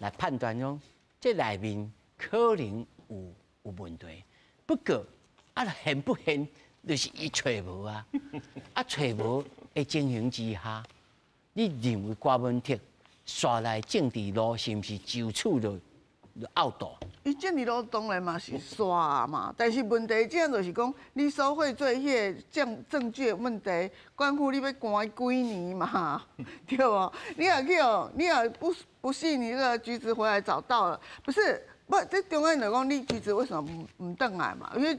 来判断讲，这内面可能有问题。不过现不现，就是伊找无啊，找无的情形之下，你认为郭文剔刷来政治路是毋是就此就拗道？伊建立都当然嘛是刷嘛，但是问题这样就是讲，你收贿罪迄个证据的问题，关乎你要关几年嘛，对不？你也去哦，你也不信你这个橘子回来找到了，不是？不，这中间就讲你橘子为什么唔转来嘛？因为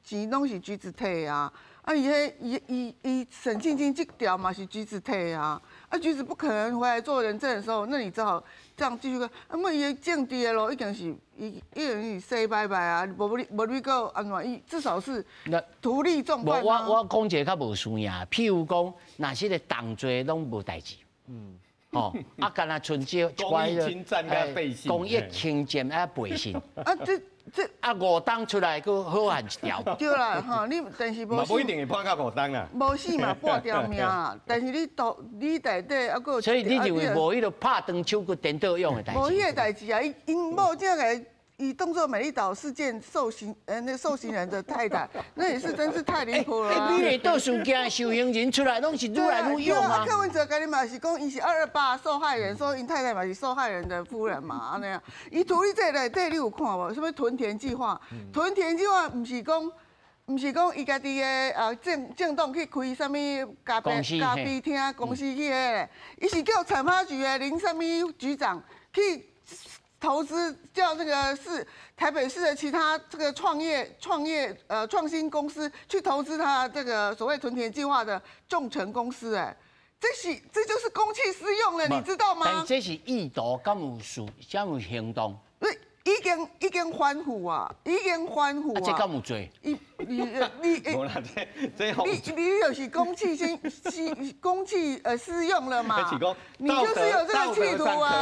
钱拢是橘子摕啊，啊伊沈庆金这条嘛是橘子摕啊，啊橘子不可能回来做人证的时候，那你只好这样继续讲，因为伊的政治的路已经是一定是洗拜拜啊，无你个安怎？伊至少是图利众叛啊。我讲一个较无输赢，譬如讲，若是个党罪拢无代志。哦，啊，干那剩少一公益侵占跟背信，公益侵占啊背信。啊，这啊5档出来，佫好汉一条。对啦，哈，你但是无一定会判到5档啊。无死嘛，半条命啊。但是你内底啊，佫所以你认为无迄个拍长手佫颠倒用的代志？无迄个代志啊，因某这个。以动作美丽岛事件受刑人的太太，那也是真是太离谱了。美丽岛事件受刑人出来拢是愈来愈勇啊。柯文哲跟你嘛是讲，伊是228受害人，说因太太嘛是受害人的夫人嘛，安尼啊。伊图利这内底你有看无？什么屯田计划？屯田计划唔是讲伊家己的政党去开什么咖啡厅公司去的，伊是叫产发局的林什么局长去。投资叫这个台北市的其他这个创新公司去投资他这个所谓屯田计划的众诚公司，这就是公器私用了，你知道吗？但这是意图，敢有行动？已经反腐啊，已经反腐啊！这敢有罪？你无啦，这你就是公器私用了嘛？你就是有这个企图啊！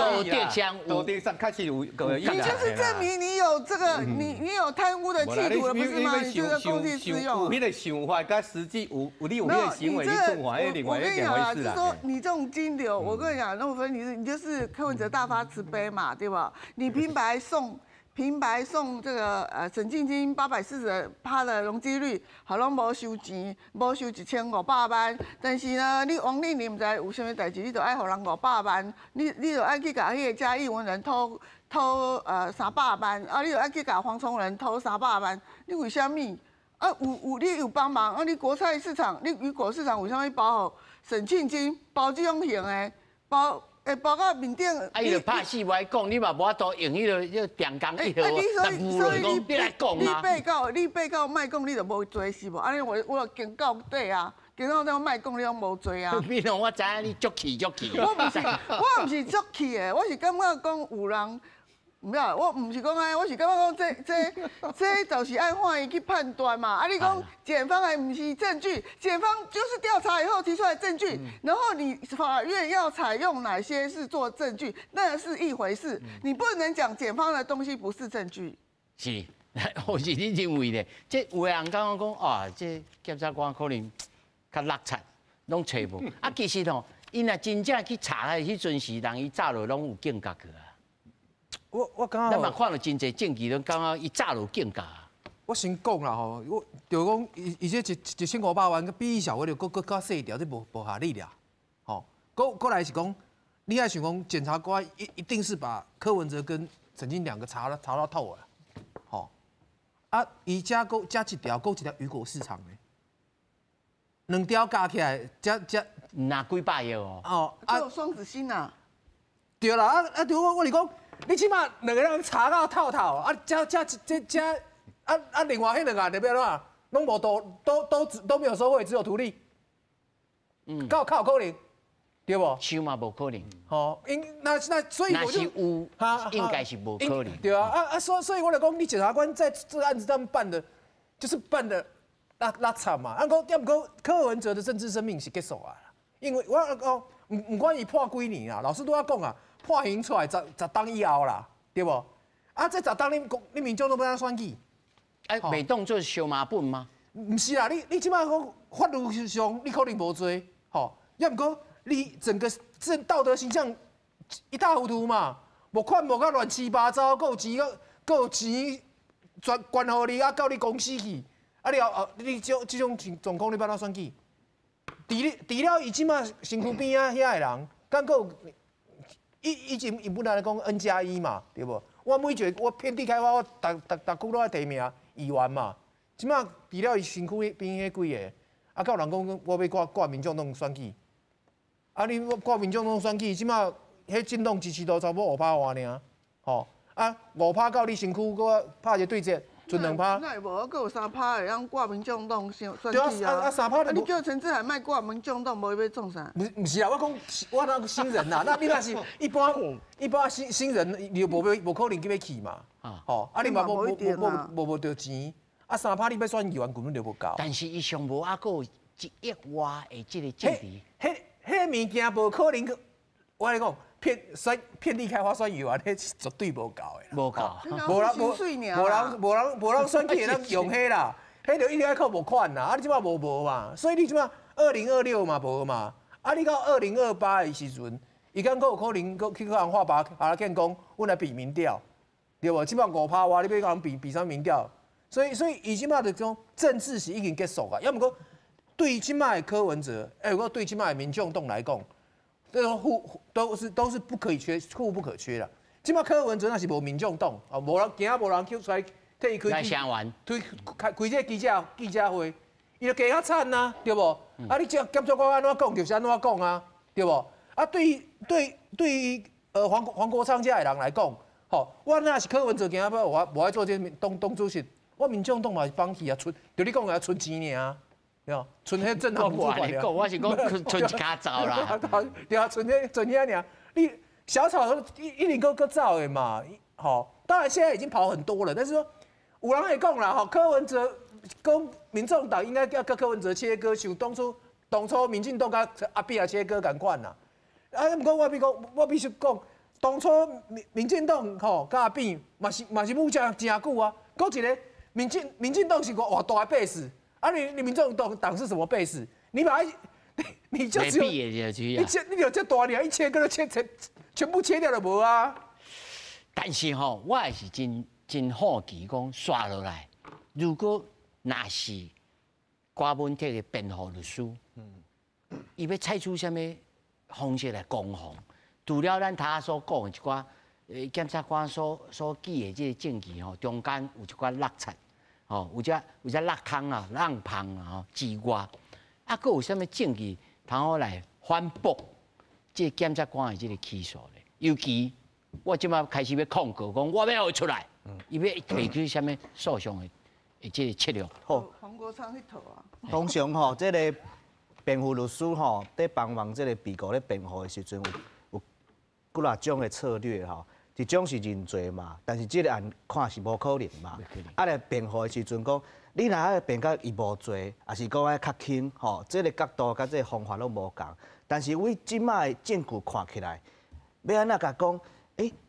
道德上确实有个意。你就是证明你有这个你有贪污的企图了，不是吗？你就是公器私用。你的想法跟实际有你有那个行为去做法，另外一件回事啦。就是说你这种金流，我跟你讲，那分你就是柯文哲大发慈悲嘛，对吧？你平白送这个沈庆金840%的容积率，好拢无收钱，无收1500万。但是呢，你王令你唔知有啥物代志，你就爱互人500万，你就爱去甲迄个嘉义文人偷300万，啊，你就爱去甲黄崇仁偷300万，你为虾米？啊，你有帮忙，啊，你国菜市场，你渔果市场为啥物包互沈庆金包这种型的包？包括面顶，啊，伊就拍死我讲，你嘛无法度用迄个电工一号，所以你来讲啊。你被告卖讲，你就无罪是无？安尼我警告对啊，警告那卖讲你拢无罪啊。比如我知影你足气。我唔是足气的，我是感觉讲有人。唔要，我唔是讲安，我是感觉讲这就是按法医去判断嘛。啊，你讲检方还唔是证据，检方就是调查以后提出来证据，然后你法院要采用哪些是做证据，那是一回事。你不能讲检方的东西不是证据。是，或是你认为咧？这有的人刚刚讲啊，这检察官可能较落差，拢找无。啊，其实吼，因若真正去查的迄阵时，人伊早就拢有警觉去啊。我刚刚，咱嘛看到真侪证据，拢刚刚伊早就警觉。我先讲啦吼，我就讲，伊这1500万，比伊小我就搁较细条，这无合理啦。吼，过来是讲，你爱想讲，检察官一定是把柯文哲跟陈金2个查到透了。吼，啊，伊加一条，搁一条渔果市场的，2条加起来，加那几百亿哦。哦，还有双子星呐。对啦，对我是讲。你起码2个人查到透，啊，加另外迄2个代表哪？拢无都没有收贿，只有图利。靠可能，对不？想嘛无可能。吼，那所以我就有，应该是无可能。对啊，所以我就讲，你检察官在这个案子上办的，就是办的拉惨嘛。按讲，要不过柯文哲的政治生命是结束啊，因为我讲，唔管伊判几年啊，老师都要讲啊。判刑出来10当以后啦，对不？啊，这10当你民众都不当选举，哎，袂当做小麻本吗？唔是啦，你即摆讲法律上你可能无罪，吼，要唔过你整个道德形象一塌糊涂嘛，无款无甲乱七八糟，够有钱关互你，啊，到你公司去，啊，你这种状况你要当选举？除了伊即摆身躯边啊遐个人，敢够？以前本来讲 N+1嘛，对不？我每一个我遍地开花，我逐区都爱提名议员嘛。即马除了伊身躯边迄几个，啊，有人讲我要挂民众党选举，啊，你挂民众党选举，即马迄政党支持度差不多5%外尔，吼，啊5%到你身躯搁拍一个对折，剩2%。那也无，还有3%会让挂民众党选举啊3%你叫陈志海卖挂民众党，无要创啥？不是啊，我讲我那个新人呐，那你那是一般新人，你无可能叫要去嘛，吼，啊你嘛无着钱。啊，3%你要选议员根本就无够。但是伊上无还有1亿外的这个政治。迄物件无可能，我跟你讲，遍地开花选议员，迄绝对无够的。无够。无人选举会当用迄啦，迄就一定要靠募款啦。啊，你即摆无嘛，所以你即摆2026嘛无嘛，啊你到2028的时阵，伊敢有可能去人画把建讲，阮来比民调，对无？即摆5%哇，你要甲人比啥民调？所以伊即摆就讲政治是已经结束啊，要毋过对即摆的柯文哲，如果对即摆的民众党来讲，这种都是不可以缺，互不可缺啦。即摆柯文哲那是无民众党啊，无人今仔无人叫出来替伊开这记者会，伊就加较惨呐，对无？啊，你这检察官安怎讲就是安怎讲啊，对无？啊，对黄国昌这的人来讲，吼，我若是柯文哲今仔无爱做这党主席。我民众党嘛是放弃啊，就你讲的存钱尔，对吧？存迄政党主管了。我是讲存一家走啦。对啊，存遐尔。你小草一定够走的嘛，好。当然现在已经跑很多了，但是说有人会讲啦，吼，柯文哲跟民众党应该要跟柯文哲切割，像当初民进党跟阿扁也切割共款啦。啊，不过我必须讲，当初民进党吼跟阿扁嘛是武将真久啊，搁一个。民进党是个偌大的 base， 啊你民众党是什么 base？ 你把它，你就只有你有这大量1000个都全部切掉了无啊？但是吼，我也是真好奇讲刷落来，如果那是郭文铁的辩护律师，伊要采取什么方式来攻防？除了咱他所讲的一寡。检察官所记的这个证据吼，中间有一寡落差，吼，有只落空啊、浪芳啊、吼之外，啊，佫有啥物证据通好来反驳这检察官的这个起诉咧？尤其我即马开始要控告，讲我要出来，伊要提出啥物诉讼的这个策略。好，黄国昌迄套啊。通常吼，这个辩护律师吼，在帮忙这个被告咧辩护的时阵，有几啊种的策略吼。一种是认罪嘛，但是这个案看是无可能嘛。啊，来辩护的时阵讲，你若爱辩到伊无罪，也是讲爱较轻吼，这个角度甲这个方法拢无共。但是为即卖的证据看起来，要安怎甲讲？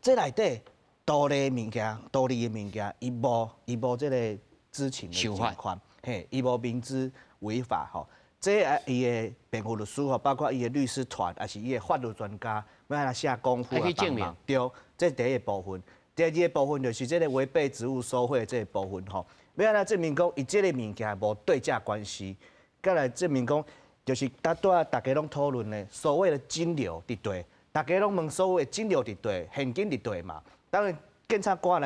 这内底道理的物件，伊无这个知情的情况，嘿，伊无明知违法吼。这伊的辩护律师吼，包括伊的律师团，也是伊的法律专家，要安怎下功夫来帮忙。对，这第一个部分。第二个部分就是这个违背职务收贿这个部分吼，要安怎证明讲伊这个物件无对价关系，再来证明讲就是大家拢讨论的所谓的金流伫对，大家拢问所谓的金流伫对，现金伫对嘛。当然检察官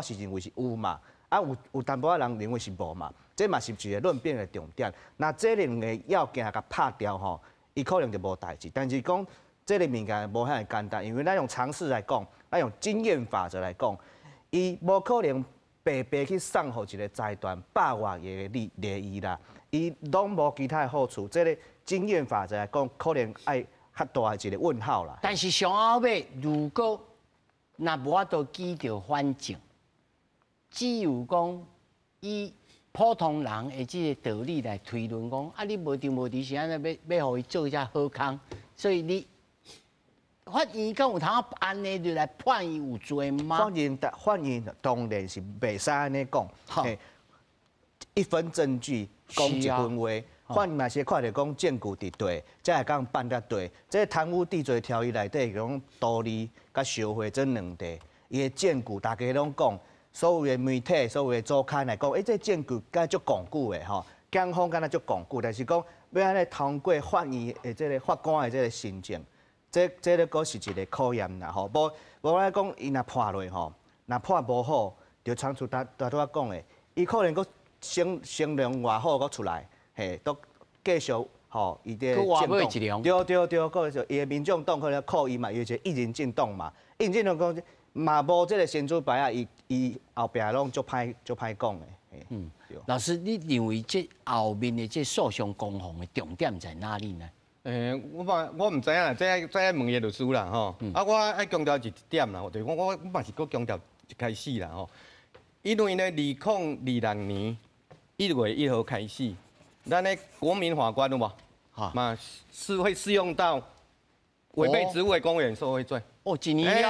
是认为是有嘛，啊有淡薄仔人认为是无嘛。这嘛是一个论辩的重点。那这两个要件甲拍掉吼，伊可能就无代志。但是讲这个物件无遐简单，因为咱用常识来讲，咱用经验法则来讲，伊无可能白白去送互一个财团100万个利益啦，伊拢无其他的好处。这个经验法则来讲，可能爱较大的一个问号啦。但是上后尾，如果若无法度记着反证，只有讲伊。普通人的这个道理来推论讲，啊，你无张无理是安尼要互伊做一下好康，所以你法院敢有通安尼就来判伊有罪吗？法院当然是袂使安尼讲，一分证据讲一分话。法院嘛是看着讲证据伫对，才会讲办得对。这贪污治罪条例内底讲道理甲受贿这两地，伊的证据大家拢讲。所有的媒体、所有的周刊来讲，这证据敢足konkr固的吼，检方敢若足konkr固，但是讲要安尼通过法院的这个法官的这个心证，这个阁是一个考验啦吼。无来讲，伊若判落吼，若判无好，就厂处拄我讲的，伊可能佫声量偌好佫出来，嘿，都继续吼，伊的佫话尾一量。对，佫就伊的民众党可能靠伊嘛，伊就一人进党嘛，一人进党讲嘛无即个先主牌啊，伊后壁拢足歹讲的。老师，你认为这后面的这诉讼攻防的重点在哪里呢？我唔知影啦，这问叶律师啦吼。啊，我爱强调一点啦，就是我嘛是搁强调一开始啦吼。因为呢，2026年1月1号开始，咱的国民法官有无？嘛是会适用到违背职务的公务员受贿罪。哦，一年了，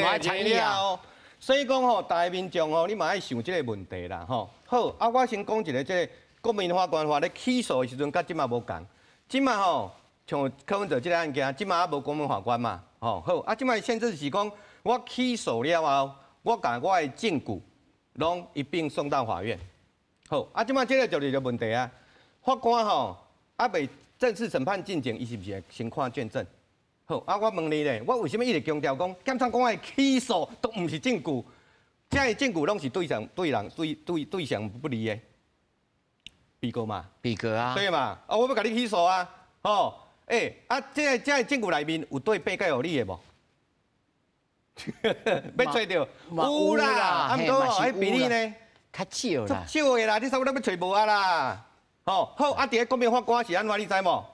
唔爱参与啊。所以讲吼，大民众吼，你嘛爱想这个问题啦吼。好，啊，我先讲一个这个国民法官咧起诉的时阵，甲即马无共。即马吼，像柯文哲这个案件，即马还无国民法官嘛，吼好。啊，即马现在是讲，我起诉了后，我把我的证据拢一并送到法院。好，啊，即马这个就是个问题啊。法官吼，还未正式审判进前，伊是不是会先看卷证？好，啊，我问你咧，我为什么一直强调讲，检察官的起诉都唔是证据，这些证据拢是对象不利的被告嘛？被告啊，对嘛？啊，我要甲你起诉啊，吼，啊，这证据内面有对被告有利的无？要找到有啦，啊，毋过吼，迄比例呢？较少啦，少的啦，你差不多要找无啊啦。吼，好，啊，伫个国民法官是安怎，你知无？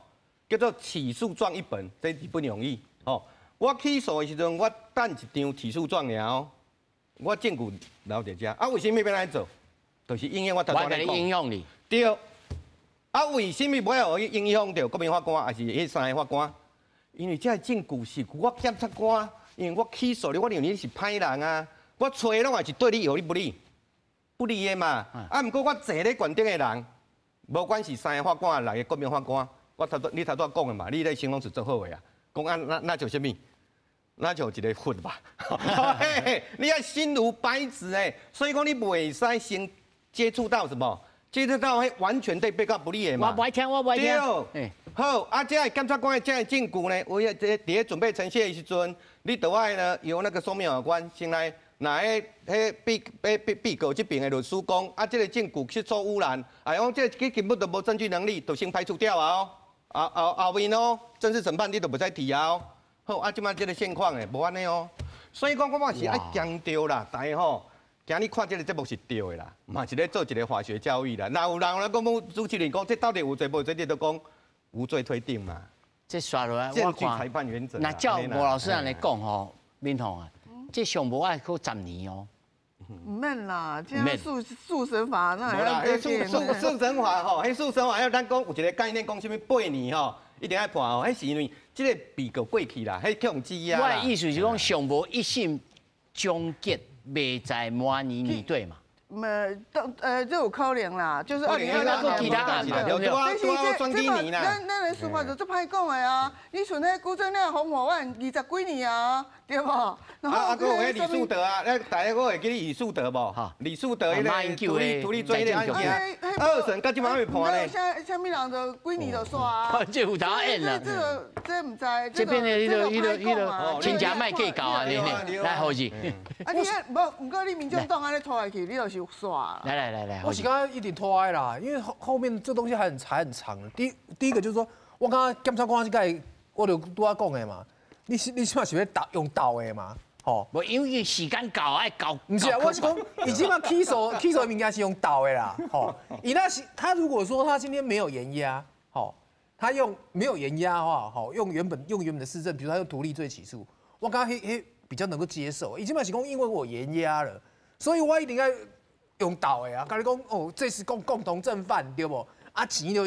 叫做起诉状一本，这是不容易。吼，我起诉的时阵，我等一张起诉状了，我证据留在遮。啊，为什么要来做？就是因为我头先影响你。对。啊，为什么不要去影响到国民法官，还是迄三个法官？因为这证据是我检察官，因为我起诉你，我认为你是歹人啊。我找的拢也是对你有利不利？不利的嘛。啊，毋过我坐咧权顶的人，无管是三个法官来个国民法官。你头拄讲的嘛，你咧形容词做好个啊，讲那就什么？那就一个混吧。你要心如白纸哎，所以讲你袂使先接触到什么？接触到完全对被告不利的嘛。我不爱听，我不爱听。对，好，啊，这检察官的这证据呢，我伫咧准备呈现的时阵，你都爱呢由那个诉讼法官先来，那被告这边的律师讲，啊，这个证据是错污染，哎，讲这根本就无证据能力，就先排除掉啊。后面哦，正式审判你都不再提啊！好，啊，即摆这个现况诶，无安尼哦。所以讲，我嘛是爱强调啦，大家吼，今日看这个节目是对的啦，嘛是咧做一个法学教育啦。哪有人咧讲主持人讲，这到底有罪无罪？你都讲无罪推定嘛。这刷落来，证据裁判原则。那照吴老师安尼讲吼，敏宏啊，这上无爱过10年哦。唔免啦，这样速审法那还要速审法吼，迄速审法要咱讲有一个概念，讲什么8年吼，一定要判吼，迄是因为这个被告过去啦，迄强羁押。我的意思是讲，上无一审终结，未在模拟面对嘛。这有可能啦，就是2022年。其他案子对不对？但是咱的司法就歹讲的啊，你像迄古镇那红火案20几年啊，对不？然后还有迄李树德啊，大家我会记得李树德无？李树德迄个土地追的案件，2审到即马还没判呢。啥物人就几年就煞啊？这有答案啦。这唔知。这边的迄个亲家卖计较啊，来好事。啊，你无过你民众党安尼拖下去，你就是煞。来，我是刚刚一定拖哀啦，因为后面这东西还很长。第一个就是说，我刚刚检察官这个，我就拄仔讲的嘛，你起码是要用刀的嘛，吼。无因为时间到爱到。不是啊，我是讲，你起码起诉的物件是用刀的啦，吼。他如果说他今天没有延押，吼，他没有延押的话，吼，用原本的事证，比如他用图利罪起诉，我刚刚比较能够接受。起码是讲，因为我延押了，所以我一定要用刀的啊。跟你讲，哦，这是共同正犯，对不？啊，钱就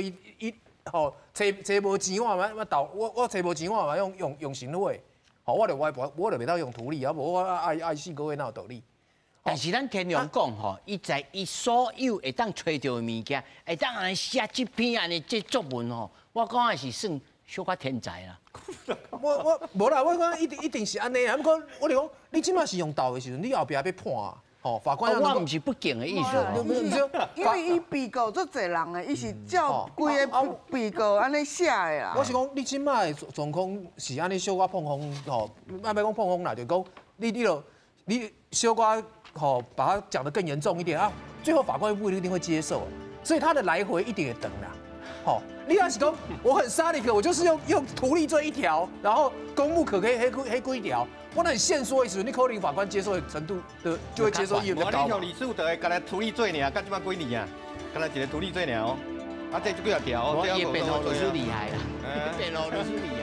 吼，找无钱我刀，我找无钱我嘛用行贿，吼，我就袂当用图利，啊无我爱死个月哪有道理？但是咱天龙讲吼，伊所有会当找到的物件，会当安尼写这篇安尼这作文吼，我讲的是算小可天才啦。我无啦，我讲一定是安尼啊。不过我就讲，你即马是用刀的时阵，你后壁要判啊。哦，法官我唔是不敬的意思，因为伊被告足侪人诶，伊是照规个被告安尼写的啦。我是讲，你即摆的状况是安尼小可碰风，吼，莫讲碰风啦，就讲你就你修瓜把它讲得更严重一点啊，最后法官不一定会接受，所以他的来回一定也等啦。你要是讲我很杀力，我就是用图利罪一条，然后公务可黑规一条，我那很限缩的时候，你可能法官接受的程度的就会接受意比较高。你像李素的，干来图利罪尔，干即摆几年啊？干来一个图利罪尔哦，啊这几啊条，我也辩护律师厉害啦，辩护律师厉害。